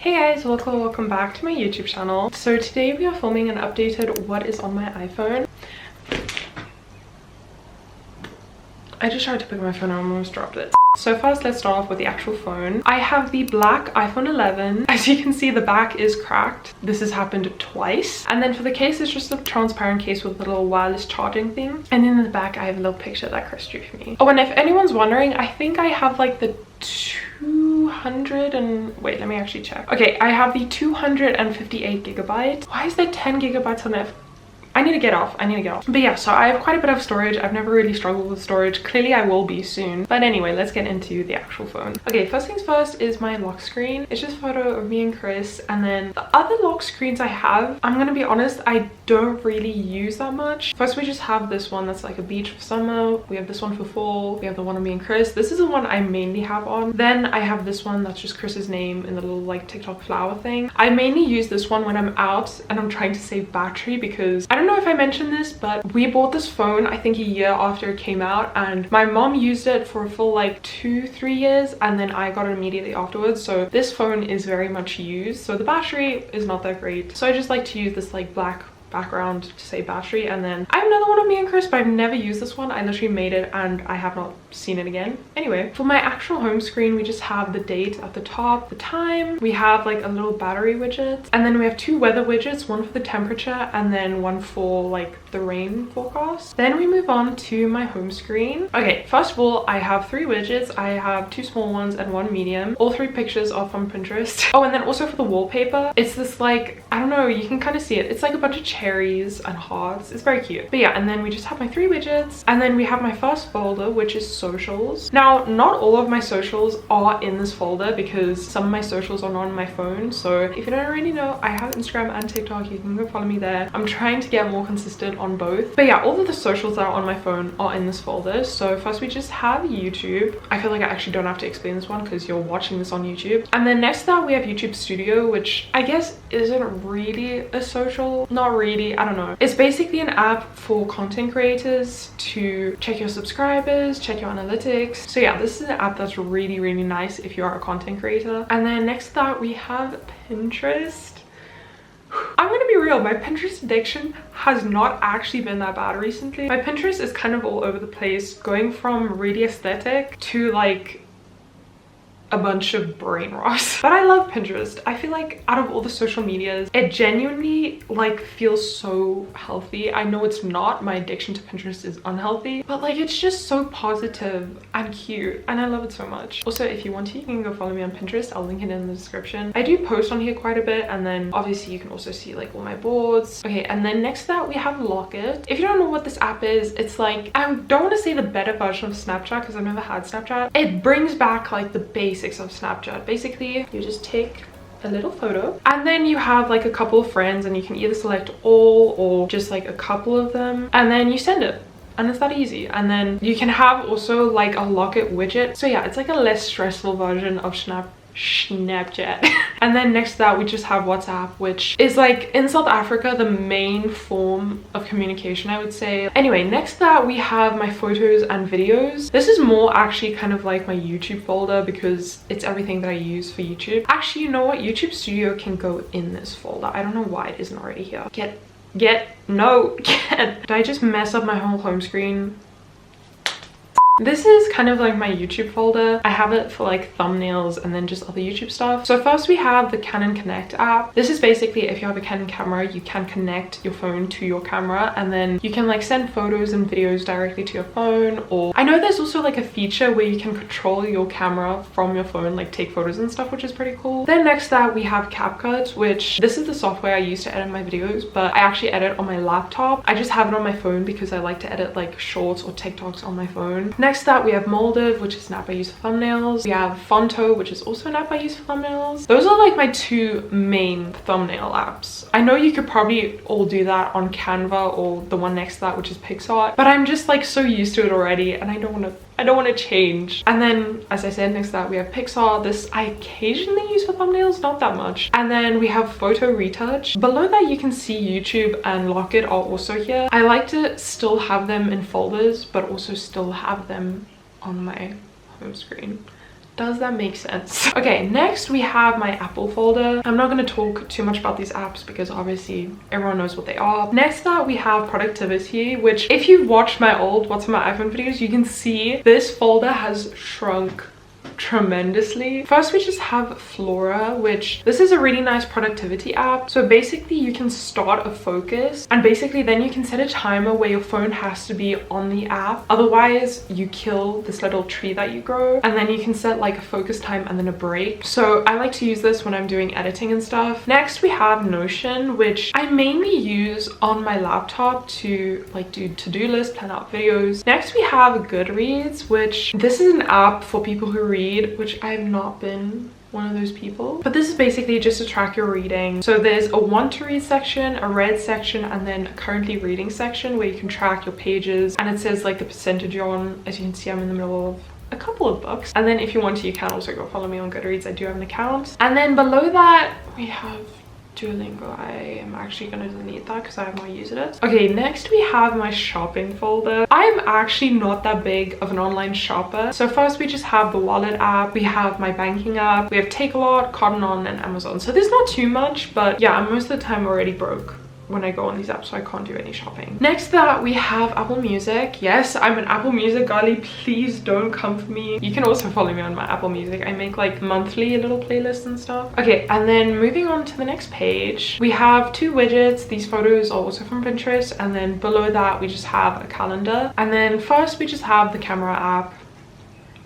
Hey guys, welcome back to my YouTube channel. So today we are filming an updated what is on my iPhone. I just tried to pick my phone and I almost dropped it. So first let's start off with the actual phone. I have the black iPhone 11. As you can see, the back is cracked. This has happened twice. And then for the case, it's just a transparent case with a little wireless charging thing. And then in the back, I have a little picture that Chris drew for me. Oh, and if anyone's wondering, I think I have like the 200 and wait, let me actually check. Okay, I have the 258 gigabytes. Why is there 10 gigabytes on it? I need to get off. But yeah, so I have quite a bit of storage. I've never really struggled with storage. Clearly I will be soon. But anyway, let's get into the actual phone. Okay, first things first is my lock screen. It's just a photo of me and Chris. And then the other lock screens I have, I'm gonna be honest, I don't really use that much. First we just have this one that's like a beach for summer. We have this one for fall. We have the one of me and Chris. This is the one I mainly have on. Then I have this one that's just Chris's name in the little like TikTok flower thing. I mainly use this one when I'm out and I'm trying to save battery because I don't know if I mentioned this, but we bought this phone I think a year after it came out, and my mom used it for a full like 2-3 years, and then I got it immediately afterwards. So this phone is very much used, so the battery is not that great. So I just like to use this like black background to say battery. And then I have another one of me and Chris, but I've never used this one. I literally made it and I have not seen it again. Anyway, for my actual home screen, we just have the date at the top, the time, we have like a little battery widget, and then we have two weather widgets, one for the temperature and then one for like the rain forecast. Then we move on to my home screen. Okay, first of all, I have 3 widgets. I have 2 small ones and 1 medium. All 3 pictures are from Pinterest. Oh, and then also for the wallpaper, it's this like, I don't know, you can kind of see it. It's like a bunch of cherries and hearts. It's very cute. But yeah, and then we just have my 3 widgets, and then we have my first folder, which is socials. Now, not all of my socials are in this folder because some of my socials are not on my phone. So if you don't already know, I have Instagram and TikTok. You can go follow me there. I'm trying to get more consistent on both. But yeah, all of the socials that are on my phone are in this folder. So first we just have YouTube. I feel like I actually don't have to explain this one because you're watching this on YouTube. And then next to that we have YouTube Studio, which I guess isn't really a social. Not really, I don't know. It's basically an app for content creators to check your subscribers, check your analytics. So yeah, this is an app that's really nice if you are a content creator. And then next to that we have Pinterest. I'm gonna be real, my Pinterest addiction has not actually been that bad recently. My Pinterest is kind of all over the place, going from really aesthetic to like a bunch of brain rot. But I love Pinterest. I feel like out of all the social medias, it genuinely like feels so healthy. I know it's not. My addiction to Pinterest is unhealthy, but like it's just so positive and cute and I love it so much. Also, if you want to, you can go follow me on Pinterest. I'll link it in the description. I do post on here quite a bit, and then obviously you can also see like all my boards. Okay, and then next to that we have Locket. If you don't know what this app is, it's like, I don't want to say the better version of Snapchat because I've never had Snapchat. It brings back like the basics of Snapchat. Basically, you just take a little photo and then you have like a couple of friends and you can either select all or just like a couple of them and then you send it. And it's that easy. And then you can have also like a Locket widget. So yeah, it's like a less stressful version of Snapchat. And then next to that we just have WhatsApp, which is like in South Africa the main form of communication, I would say. Anyway, next to that we have my photos and videos. This is more actually kind of like my YouTube folder because it's everything that I use for YouTube. Actually, you know what, YouTube Studio can go in this folder. I don't know why it isn't already here. Get did I just mess up my whole home screen? This is kind of like my YouTube folder. I have it for like thumbnails and then just other YouTube stuff. So first we have the Canon Connect app. This is basically if you have a Canon camera, you can connect your phone to your camera and then you can like send photos and videos directly to your phone. Or I know there's also like a feature where you can control your camera from your phone, like take photos and stuff, which is pretty cool. Then next to that we have CapCut, which this is the software I use to edit my videos, but I actually edit on my laptop. I just have it on my phone because I like to edit like shorts or TikToks on my phone. Next to that we have Molded, which is an app I use for thumbnails. We have Fonto, which is also an app I use for thumbnails. Those are like my 2 main thumbnail apps. I know you could probably all do that on Canva or the one next to that, which is PixArt, but I'm just like so used to it already and I don't want to change. And then as I said, next to that we have PixArt. This I occasionally use for thumbnails, not that much. And then we have Photo Retouch. Below that you can see YouTube and Locket are also here. I like to still have them in folders but also still have them on my home screen. Does that make sense? Okay, next we have my Apple folder. I'm not going to talk too much about these apps because obviously everyone knows what they are. Next up we have productivity, which if you've watched my old What's on My iPhone videos, you can see this folder has shrunk tremendously. First we just have Flora, which this is a really nice productivity app. So basically you can start a focus and basically then you can set a timer where your phone has to be on the app, otherwise you kill this little tree that you grow, and then you can set like a focus time and then a break. So I like to use this when I'm doing editing and stuff. Next we have Notion, which I mainly use on my laptop to like do to-do lists, plan out videos. Next we have Goodreads, which this is an app for people who read, which I have not been one of those people, but this is basically just to track your reading. So there's a want to read section, a read section, and then a currently reading section where you can track your pages, and it says like the percentage you're on. As you can see, I'm in the middle of a couple of books, and then if you want to, you can also go follow me on Goodreads. I do have an account. And then below that we have Duolingo. I am actually going to delete that because I have not used it. Okay, next we have my shopping folder. I'm actually not that big of an online shopper. So first we just have the wallet app, we have my banking app, we have Takealot, Cotton On, and Amazon. So there's not too much, but yeah, I'm most of the time already broke when I go on these apps, so I can't do any shopping. Next that we have Apple Music. Yes, I'm an Apple Music girly. Please don't come for me. You can also follow me on my Apple Music. I make like monthly little playlists and stuff. Okay, and then moving on to the next page, we have two widgets. These photos are also from Pinterest, and then below that we just have a calendar. And then first we just have the camera app.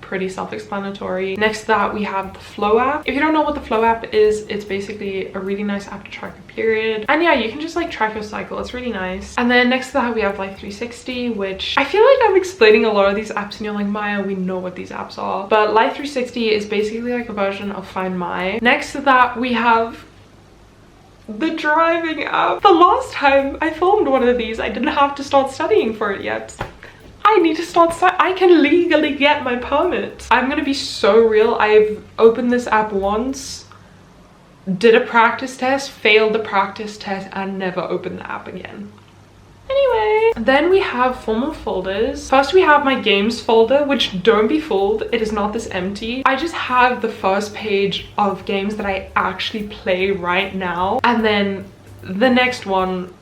Pretty self-explanatory. Next to that we have the Flow app. If you don't know what the Flow app is, it's basically a really nice app to track your period, and yeah, you can just like track your cycle. It's really nice. And then next to that we have Life 360, which I feel like I'm explaining a lot of these apps and you're like, Maya, we know what these apps are, but Life 360 is basically like a version of Find My. Next to that we have the driving app. The last time I filmed one of these, I didn't have to start studying for it yet. I need to start, I can legally get my permit. I'm gonna be so real. I've opened this app once, did a practice test, failed the practice test, and never opened the app again. Anyway, then we have formal folders. First we have my games folder, which don't be fooled, it is not this empty. I just have the first page of games that I actually play right now, and then the next one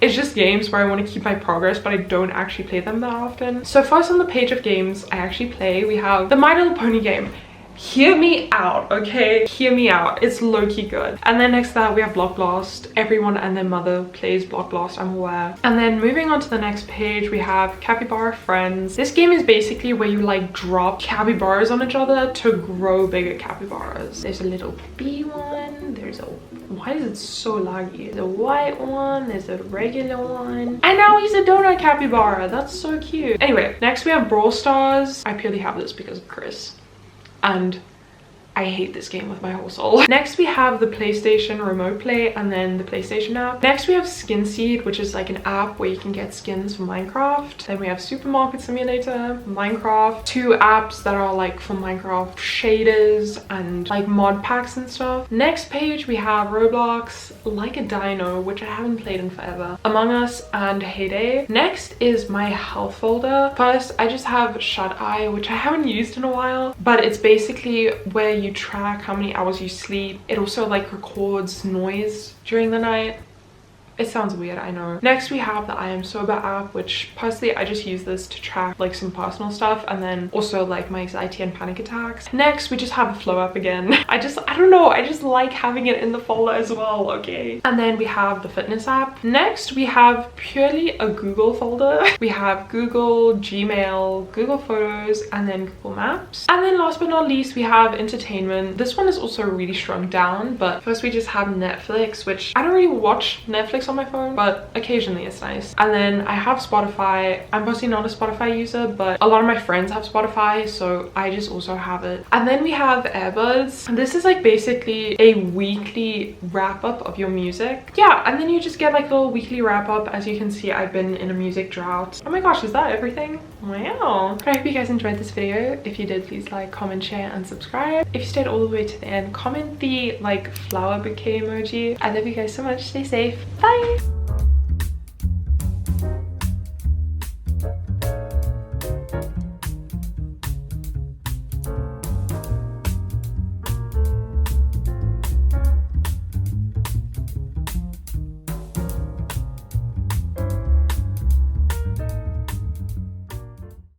it's just games where I want to keep my progress, but I don't actually play them that often. So first on the page of games I actually play, we have the My Little Pony game. Hear me out, okay? Hear me out. It's low-key good. And then next to that we have Block Blast. Everyone and their mother plays Block Blast, I'm aware. And then moving on to the next page, we have Capybara Friends. This game is basically where you like drop capybaras on each other to grow bigger capybaras. There's a little bee one, there's a, why is it so laggy? There's a white one, there's a regular one, and now he's a donut capybara. That's so cute. Anyway, next we have Brawl Stars. I purely have this because of Chris, and I hate this game with my whole soul. Next we have the PlayStation Remote Play, and then the PlayStation app. Next we have Skin Seed, which is like an app where you can get skins for Minecraft. Then we have Supermarket Simulator, Minecraft, two apps that are like for Minecraft shaders and like mod packs and stuff. Next page we have Roblox, Like a Dino, which I haven't played in forever, Among Us, and Heyday. Next is my health folder. First I just have Shut Eye, which I haven't used in a while, but it's basically where you track how many hours you sleep. It also like records noise during the night. It sounds weird, I know. Next we have the I Am Sober app, which personally I just use this to track like some personal stuff, and then also like my anxiety and panic attacks. Next we just have the Flow app again. I don't know, I just like having it in the folder as well, okay? And then we have the Fitness app. Next we have purely a Google folder. We have Google, Gmail, Google Photos, and then Google Maps. And then last but not least we have entertainment. This one is also really shrunk down, but first we just have Netflix, which I don't really watch Netflix on my phone, but occasionally it's nice. And then I have Spotify. I'm personally not a Spotify user, but a lot of my friends have Spotify, so I just also have it. And then we have AirBuds. This is like basically a weekly wrap up of your music. Yeah, and then you just get like a little weekly wrap up. As you can see, I've been in a music drought. Oh my gosh, is that everything? Wow. I hope you guys enjoyed this video. If you did, please like, comment, share, and subscribe. If you stayed all the way to the end, comment the like flower bouquet emoji. I love you guys so much. Stay safe. Bye.